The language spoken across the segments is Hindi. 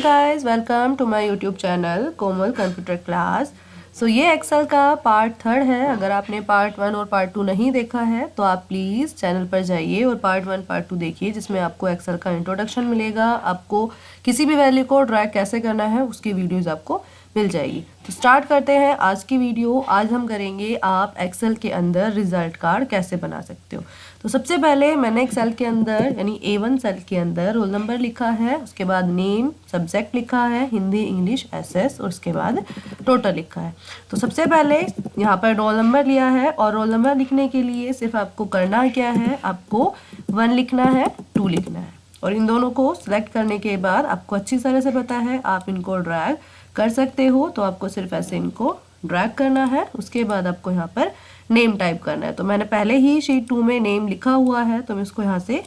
Guys, welcome to my YouTube channel Komal computer class. So ये एक्सेल का पार्ट 3 है। अगर आपने पार्ट 1 और पार्ट 2 नहीं देखा है तो आप प्लीज़ चैनल पर जाइए और पार्ट 1 पार्ट 2 देखिए, जिसमें आपको एक्सेल का इंट्रोडक्शन मिलेगा। आपको किसी भी वैल्यू को ड्रैग कैसे करना है उसकी वीडियोज़ आपको मिल जाएगी। तो स्टार्ट करते हैं आज की वीडियो। आज हम करेंगे आप एक्सेल के अंदर रिजल्ट कार्ड कैसे बना सकते हो। तो सबसे पहले मैंने एक्सेल के अंदर यानी A1 सेल के अंदर रोल नंबर लिखा है, उसके बाद नेम, सब्जेक्ट लिखा है हिंदी, इंग्लिश, एसएस, और उसके बाद टोटल लिखा है। तो सबसे पहले यहाँ पर रोल नंबर लिया है और रोल नंबर लिखने के लिए सिर्फ आपको करना क्या है, आपको 1 लिखना है, 2 लिखना है, और इन दोनों को सिलेक्ट करने के बाद आपको अच्छी तरह से पता है आप इनको ड्रैग कर सकते हो। तो आपको सिर्फ ऐसे इनको ड्रैग करना है। उसके बाद आपको यहाँ पर नेम टाइप करना है। तो मैंने पहले ही शीट 2 में नेम लिखा हुआ है तो मैं इसको यहाँ से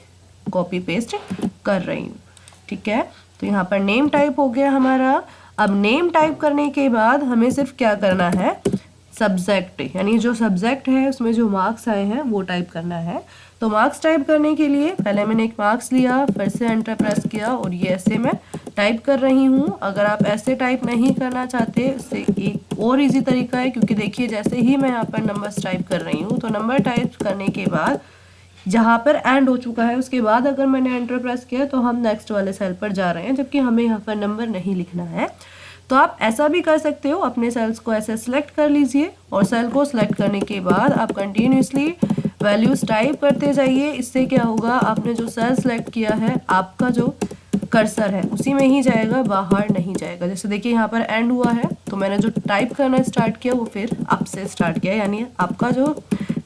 कॉपी पेस्ट कर रही हूँ। ठीक है, तो यहाँ पर नेम टाइप हो गया हमारा। अब नेम टाइप करने के बाद हमें सिर्फ क्या करना है, सब्जेक्ट यानी जो सब्जेक्ट है उसमें जो मार्क्स आए हैं वो टाइप करना है। तो मार्क्स टाइप करने के लिए पहले मैंने एक मार्क्स लिया, फिर से एंटर प्रेस किया और ये ऐसे मैं टाइप कर रही हूँ। अगर आप ऐसे टाइप नहीं करना चाहते, इससे एक और इजी तरीका है, क्योंकि देखिए जैसे ही मैं यहाँ पर नंबर्स टाइप कर रही हूँ तो नंबर टाइप करने के बाद जहाँ पर एंड हो चुका है उसके बाद अगर मैंने एंटर प्रेस किया तो हम नेक्स्ट वाले सेल पर जा रहे हैं, जबकि हमें यहाँ पर नंबर नहीं लिखना है। तो आप ऐसा भी कर सकते हो, अपने सेल्स को ऐसे सिलेक्ट कर लीजिए और सेल को सिलेक्ट करने के बाद आप कंटिन्यूसली वैल्यूज टाइप करते जाइए। इससे क्या होगा, आपने जो सेल सिलेक्ट किया है आपका जो कर्सर है उसी में ही जाएगा, बाहर नहीं जाएगा। जैसे देखिए यहाँ पर एंड हुआ है तो मैंने जो टाइप करना स्टार्ट किया वो फिर अप से स्टार्ट किया, यानी आपका जो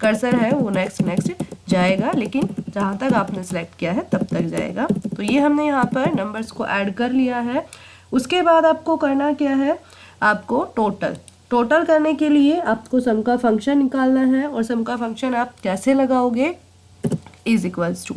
कर्सर है वो नेक्स्ट जाएगा, लेकिन जहाँ तक आपने सेलेक्ट किया है तब तक जाएगा। तो ये हमने यहाँ पर नंबर्स को ऐड कर लिया है। उसके बाद आपको करना क्या है, आपको टोटल करने के लिए आपको सम का फंक्शन निकालना है। और सम का फंक्शन आप कैसे लगाओगे, इज इक्वल्स टू,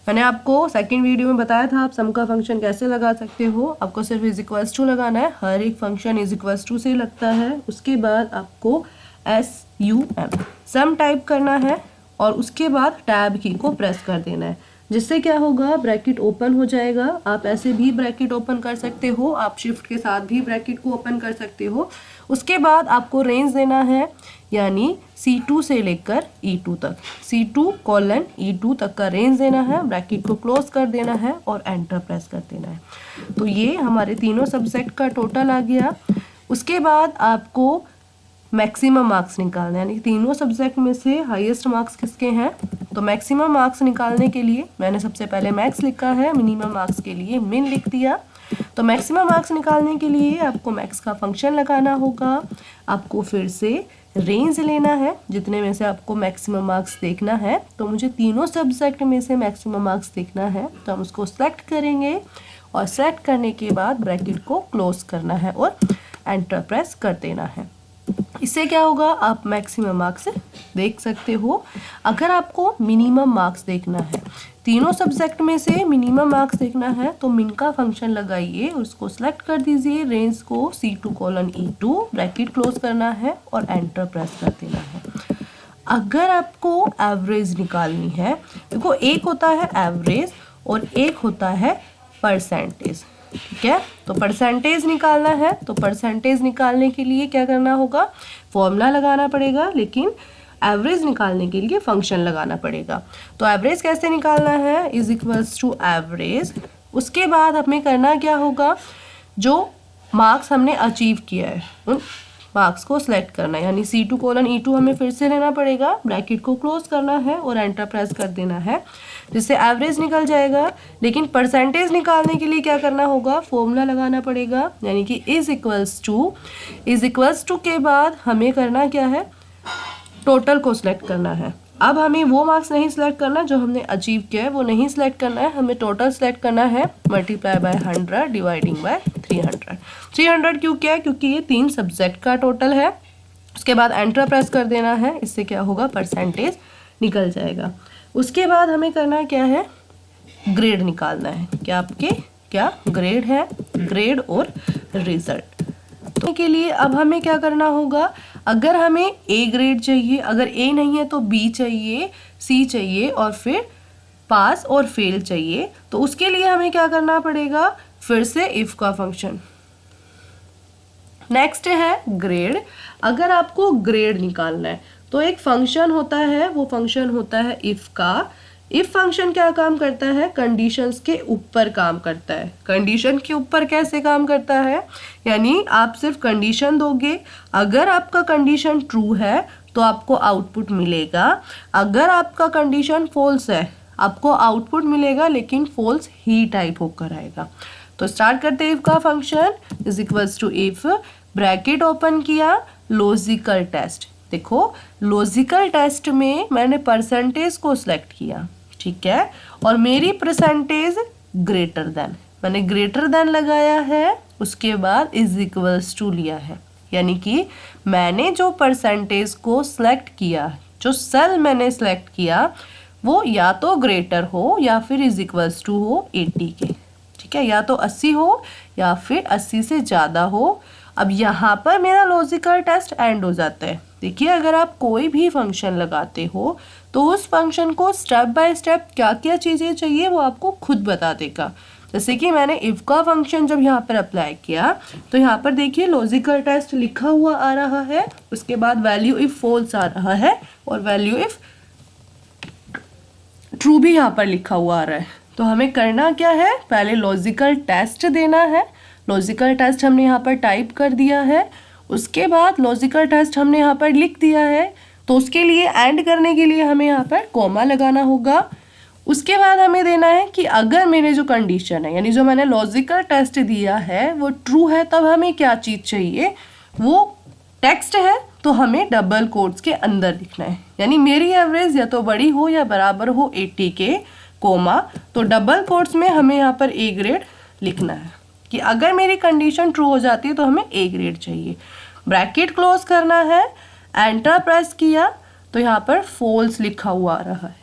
मैंने आपको सेकंड वीडियो में बताया था आप सम का फंक्शन कैसे लगा सकते हो। आपको सिर्फ इज इक्वल्स टू लगाना है, हर एक फंक्शन इज इक्वल्स टू से लगता है। उसके बाद आपको SUM सम टाइप करना है और उसके बाद टैब की को प्रेस कर देना है, जिससे क्या होगा, ब्रैकेट ओपन हो जाएगा। आप ऐसे भी ब्रैकेट ओपन कर सकते हो, आप शिफ्ट के साथ भी ब्रैकेट को ओपन कर सकते हो। उसके बाद आपको रेंज देना है, यानी C2 से लेकर E2 तक, C2:E2 तक का रेंज देना है, ब्रैकेट को क्लोज कर देना है और एंटर प्रेस कर देना है। तो ये हमारे तीनों सब्जेक्ट का टोटल आ गया। उसके बाद आपको मैक्सिमम मार्क्स निकालना है, यानी तीनों सब्जेक्ट में से हाईएस्ट मार्क्स किसके हैं। तो मैक्सिमम मार्क्स निकालने के लिए मैंने सबसे पहले मैक्स लिखा है, मिनिमम मार्क्स के लिए मिन लिख दिया। तो मैक्सिमम मार्क्स निकालने के लिए आपको मैक्स का फंक्शन लगाना होगा। आपको फिर से रेंज लेना है, जितने में से आपको मैक्सिमम मार्क्स देखना है। तो मुझे तीनों सब्जेक्ट में से मैक्सिमम मार्क्स देखना है, तो हम उसको सेलेक्ट करेंगे और सेलेक्ट करने के बाद ब्रैकेट को क्लोज करना है और एंटर प्रेस कर देना है। इससे क्या होगा, आप मैक्सिमम मार्क्स देख सकते हो। अगर आपको मिनिमम मार्क्स देखना है, तीनों सब्जेक्ट में से मिनिमम मार्क्स देखना है, तो मिन का फंक्शन लगाइए, उसको सिलेक्ट कर दीजिए, रेंज को C2:E2 ब्रैकेट क्लोज करना है और एंटर प्रेस कर देना है। अगर आपको एवरेज निकालनी है, देखो एक होता है एवरेज और एक होता है परसेंटेज। ठीक है, तो परसेंटेज निकालना है, तो परसेंटेज निकालने के लिए क्या करना होगा, फॉर्मूला लगाना पड़ेगा, लेकिन एवरेज निकालने के लिए फंक्शन लगाना पड़ेगा। तो एवरेज कैसे निकालना है, इज इक्वल्स टू एवरेज। उसके बाद हमें करना क्या होगा, जो मार्क्स हमने अचीव किया है उन मार्क्स को सिलेक्ट करना है, यानी C2:E2 हमें फिर से लेना पड़ेगा, ब्रैकेट को क्लोज करना है और एंटर प्रेस कर देना है, जिससे एवरेज निकल जाएगा। लेकिन परसेंटेज निकालने के लिए क्या करना होगा, फॉर्मूला लगाना पड़ेगा, यानी कि इज इक्वल्स टू के बाद हमें करना क्या है, टोटल को सिलेक्ट करना है। अब हमें वो मार्क्स नहीं सिलेक्ट करना जो हमने अचीव किया है, वो नहीं सिलेक्ट करना है, हमें टोटल सिलेक्ट करना है, मल्टीप्लाई बाय 100 डिवाइडिंग बाय 300। 300 क्यों किया है, क्योंकि ये 3 सब्जेक्ट का टोटल है। उसके बाद एंटर प्रेस कर देना है, इससे क्या होगा, परसेंटेज निकल जाएगा। उसके बाद हमें करना क्या है, ग्रेड निकालना है, क्या आपके क्या ग्रेड है, ग्रेड और रिजल्ट। तो के लिए अब हमें क्या करना होगा, अगर हमें A ग्रेड चाहिए, अगर A नहीं है तो B चाहिए, C चाहिए और फिर पास और फेल चाहिए। तो उसके लिए हमें क्या करना पड़ेगा, फिर से इफ का फंक्शन। नेक्स्ट है ग्रेड। अगर आपको ग्रेड निकालना है तो एक फंक्शन होता है, वो फंक्शन होता है इफ का। इफ फंक्शन क्या काम करता है, कंडीशंस के ऊपर काम करता है। कंडीशन के ऊपर कैसे काम करता है, यानी आप सिर्फ कंडीशन दोगे, अगर आपका कंडीशन ट्रू है तो आपको आउटपुट मिलेगा, अगर आपका कंडीशन फॉल्स है आपको आउटपुट मिलेगा लेकिन फॉल्स ही टाइप होकर आएगा। तो स्टार्ट करते हैं इफ का function is equals to if, bracket open किया, लॉजिकल टेस्ट। देखो लॉजिकल टेस्ट में मैंने परसेंटेज को सिलेक्ट किया, ठीक है, और मेरी परसेंटेज ग्रेटर देन, मैंने ग्रेटर देन लगाया है, उसके बाद इज इक्वल्स टू लिया है, यानी कि मैंने जो परसेंटेज को सिलेक्ट किया, जो सेल मैंने सिलेक्ट किया वो या तो ग्रेटर हो या फिर इज इक्वल्स टू हो 80 के, ठीक है, या तो 80 हो या फिर 80 से ज़्यादा हो। अब यहाँ पर मेरा लॉजिकल टेस्ट एंड हो जाता है। देखिए अगर आप कोई भी फंक्शन लगाते हो तो उस फंक्शन को स्टेप बाय स्टेप क्या क्या चीज़ें चाहिए वो आपको खुद बता देगा। जैसे कि मैंने इफ का फंक्शन जब यहाँ पर अप्लाई किया तो यहाँ पर देखिए लॉजिकल टेस्ट लिखा हुआ आ रहा है, उसके बाद वैल्यू इफ फॉल्स आ रहा है और वैल्यू इफ ट्रू भी यहाँ पर लिखा हुआ आ रहा है। तो हमें करना क्या है, पहले लॉजिकल टेस्ट देना है। लॉजिकल टेस्ट हमने यहाँ पर टाइप कर दिया है, उसके बाद लॉजिकल टेस्ट हमने यहाँ पर लिख दिया है, तो उसके लिए एंड करने के लिए हमें यहाँ पर कॉमा लगाना होगा। उसके बाद हमें देना है कि अगर मेरे जो कंडीशन है, यानी जो मैंने लॉजिकल टेस्ट दिया है वो ट्रू है, तब हमें क्या चीज़ चाहिए, वो टेक्स्ट है तो हमें डबल कोट्स के अंदर लिखना है, यानी मेरी एवरेज या तो बड़ी हो या बराबर हो 80 के, कोमा, तो डबल कोट्स में हमें यहाँ पर ए ग्रेड लिखना है कि अगर मेरी कंडीशन ट्रू हो जाती है तो हमें ए ग्रेड चाहिए। ब्रैकेट क्लोज करना है, एंटर प्रेस किया तो यहाँ पर फॉल्स लिखा हुआ आ रहा है।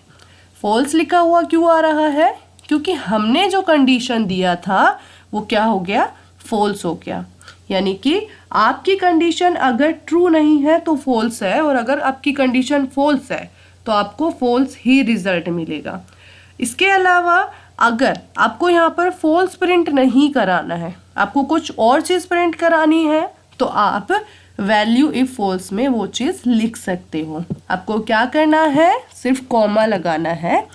फॉल्स लिखा हुआ क्यों आ रहा है, क्योंकि हमने जो कंडीशन दिया था वो क्या हो गया, फॉल्स हो गया, यानी कि आपकी कंडीशन अगर ट्रू नहीं है तो फॉल्स है, और अगर आपकी कंडीशन फॉल्स है तो आपको फॉल्स ही रिजल्ट मिलेगा। इसके अलावा अगर आपको यहाँ पर फॉल्स प्रिंट नहीं कराना है, आपको कुछ और चीज़ प्रिंट करानी है, तो आप वैल्यू इफ फॉल्स में वो चीज़ लिख सकते हो। आपको क्या करना है, सिर्फ कॉमा लगाना है,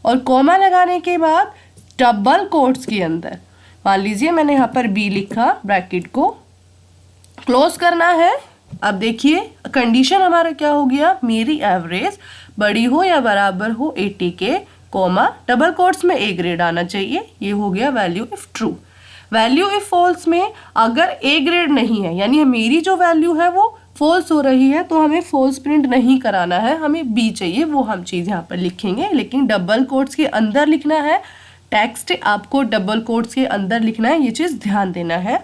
और कॉमा लगाने के बाद डबल कोट्स के अंदर, मान लीजिए मैंने यहाँ पर बी लिखा, ब्रैकेट को क्लोज करना है। अब देखिए कंडीशन हमारा क्या हो गया, मेरी एवरेज बड़ी हो या बराबर हो 80 के, कोमा, डबल कोट्स में ए ग्रेड आना चाहिए, ये हो गया value if true. Value if false में अगर ए ग्रेड नहीं है, यानी मेरी जो वैल्यू है वो फॉल्स हो रही है, तो हमें फॉल्स प्रिंट नहीं कराना है, हमें बी चाहिए, वो हम चीज़ यहाँ पर लिखेंगे, लेकिन डबल कोट्स के अंदर लिखना है। टेक्स्ट आपको डबल कोट्स के अंदर लिखना है, ये चीज़ ध्यान देना है।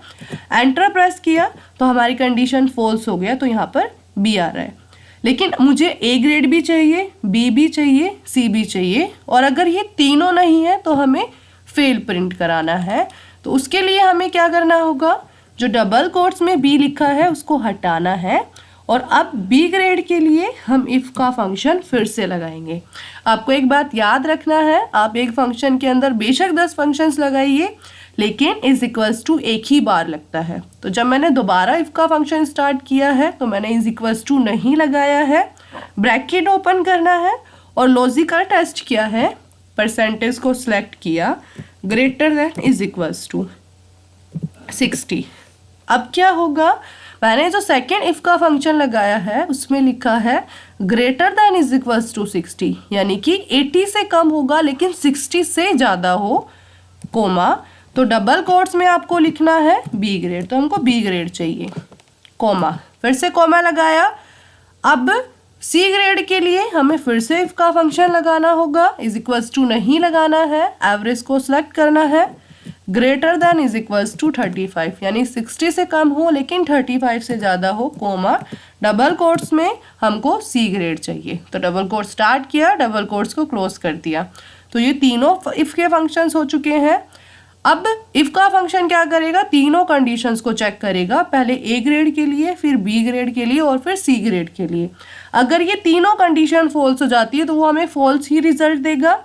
एंटर प्रेस किया तो हमारी कंडीशन फॉल्स हो गया, तो यहाँ पर बी आ रहा है, लेकिन मुझे ए ग्रेड भी चाहिए, बी भी चाहिए, सी भी चाहिए, और अगर ये तीनों नहीं है तो हमें फेल प्रिंट कराना है। तो उसके लिए हमें क्या करना होगा, जो डबल कोट्स में बी लिखा है उसको हटाना है, और अब बी ग्रेड के लिए हम इफ का फंक्शन फिर से लगाएंगे। आपको एक बात याद रखना है, आप एक फंक्शन के अंदर बेशक 10 फंक्शंस लगाइए, लेकिन इज इक्वल्स टू एक ही बार लगता है। तो जब मैंने दोबारा इफ का फंक्शन स्टार्ट किया है तो मैंने इज इक्वल्स टू नहीं लगाया है, ब्रैकेट ओपन करना है और लॉजिकल टेस्ट किया है, परसेंटेज को सिलेक्ट किया, greater than is equals to 60। अब क्या होगा, मैंने जो सेकेंड इफ का फंक्शन लगाया है उसमें लिखा है greater than is equals to 60, यानी कि 80 से कम होगा लेकिन 60 से ज़्यादा हो, कोमा, तो डबल कोट्स में आपको लिखना है बी ग्रेड, तो हमको बी ग्रेड चाहिए, कोमा, फिर से कोमा लगाया। अब सी ग्रेड के लिए हमें फिर से इफ का फंक्शन लगाना होगा, इज इक्वल्स टू नहीं लगाना है, एवरेज को सिलेक्ट करना है, greater than is equals to 35, यानी 60 से कम हो लेकिन 35 से ज़्यादा हो, कोमा, डबल कोट्स में हमको सी ग्रेड चाहिए, तो डबल कोट स्टार्ट किया, डबल कोट्स को क्लोज कर दिया। तो ये तीनों इफ के फंक्शंस हो चुके हैं। अब इफ का फंक्शन क्या करेगा, तीनों कंडीशंस को चेक करेगा, पहले ए ग्रेड के लिए, फिर बी ग्रेड के लिए और फिर सी ग्रेड के लिए। अगर ये तीनों कंडीशन फॉल्स हो जाती है तो वो हमें फॉल्स ही रिजल्ट देगा।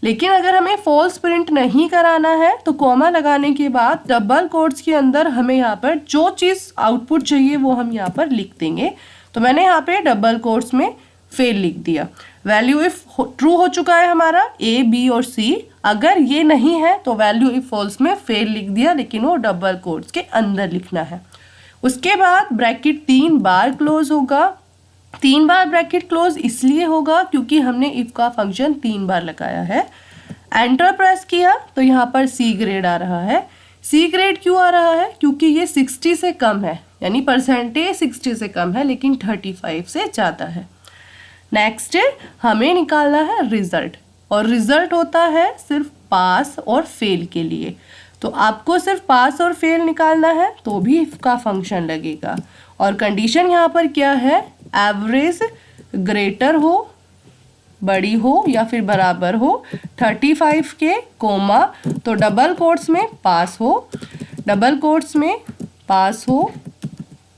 लेकिन अगर हमें फॉल्स प्रिंट नहीं कराना है तो कॉमा लगाने के बाद डबल कोट्स के अंदर हमें यहाँ पर जो चीज़ आउटपुट चाहिए वो हम यहाँ पर लिख देंगे। तो मैंने यहाँ पे डबल कोट्स में फेल लिख दिया। वैल्यू इफ ट्रू हो चुका है हमारा ए, बी और सी। अगर ये नहीं है तो वैल्यू इफ फॉल्स में फेल लिख दिया, लेकिन वो डबल कोट्स के अंदर लिखना है। उसके बाद ब्रैकेट 3 बार क्लोज होगा। 3 बार ब्रैकेट क्लोज इसलिए होगा क्योंकि हमने इफ का फंक्शन 3 बार लगाया है। एंटर प्रेस किया तो यहाँ पर सी ग्रेड आ रहा है। सी ग्रेड क्यों आ रहा है? क्योंकि ये 60 से कम है, यानी परसेंटेज 60 से कम है लेकिन 35 से ज़्यादा है। नेक्स्ट हमें निकालना है रिजल्ट, और रिजल्ट होता है सिर्फ पास और फेल के लिए। तो आपको सिर्फ पास और फेल निकालना है तो भी इफ का फंक्शन लगेगा। और कंडीशन यहाँ पर क्या है? एवरेज ग्रेटर हो, बड़ी हो या फिर बराबर हो 35 के, कोमा तो डबल कोट्स में पास हो, डबल कोट्स में पास हो।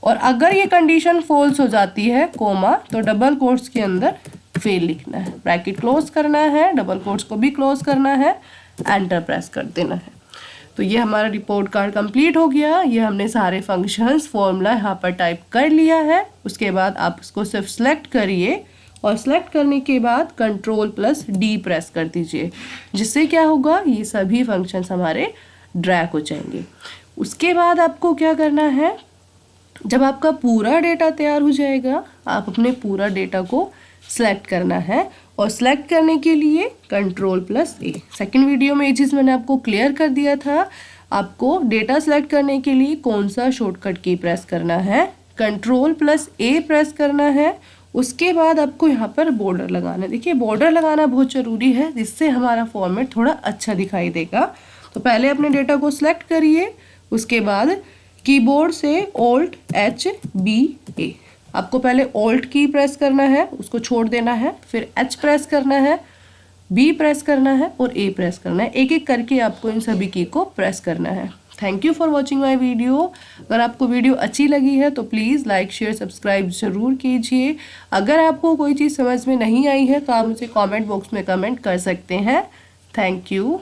और अगर ये कंडीशन फॉल्स हो जाती है, कोमा, तो डबल कोट्स के अंदर फेल लिखना है। ब्रैकेट क्लोज करना है, डबल कोट्स को भी क्लोज करना है, एंटर प्रेस कर देना है। तो ये हमारा रिपोर्ट कार्ड कंप्लीट हो गया। ये हमने सारे फंक्शंस फॉर्मूला यहाँ पर टाइप कर लिया है। उसके बाद आप इसको सिर्फ सेलेक्ट करिए और सेलेक्ट करने के बाद Ctrl+D प्रेस कर दीजिए, जिससे क्या होगा, ये सभी फंक्शंस हमारे ड्रैग हो जाएंगे। उसके बाद आपको क्या करना है, जब आपका पूरा डेटा तैयार हो जाएगा, आप अपने पूरा डेटा को सिलेक्ट करना है। और सिलेक्ट करने के लिए Ctrl+A। सेकेंड वीडियो में ये चीज़ मैंने आपको क्लियर कर दिया था। आपको डेटा सिलेक्ट करने के लिए कौन सा शॉर्टकट की प्रेस करना है, Ctrl+A प्रेस करना है। उसके बाद आपको यहाँ पर बॉर्डर लगाना है। देखिए बॉर्डर लगाना बहुत ज़रूरी है, जिससे हमारा फॉर्मेट थोड़ा अच्छा दिखाई देगा। तो पहले अपने डेटा को सिलेक्ट करिए, उसके बाद कीबोर्ड से Alt+H+B+A। आपको पहले Alt की प्रेस करना है, उसको छोड़ देना है, फिर H प्रेस करना है, B प्रेस करना है और A प्रेस करना है। एक एक करके आपको इन सभी की को प्रेस करना है। Thank you for watching my video. अगर आपको वीडियो अच्छी लगी है तो प्लीज़ लाइक, शेयर, सब्सक्राइब ज़रूर कीजिए। अगर आपको कोई चीज़ समझ में नहीं आई है तो आप मुझे कमेंट बॉक्स में कमेंट कर सकते हैं। Thank you.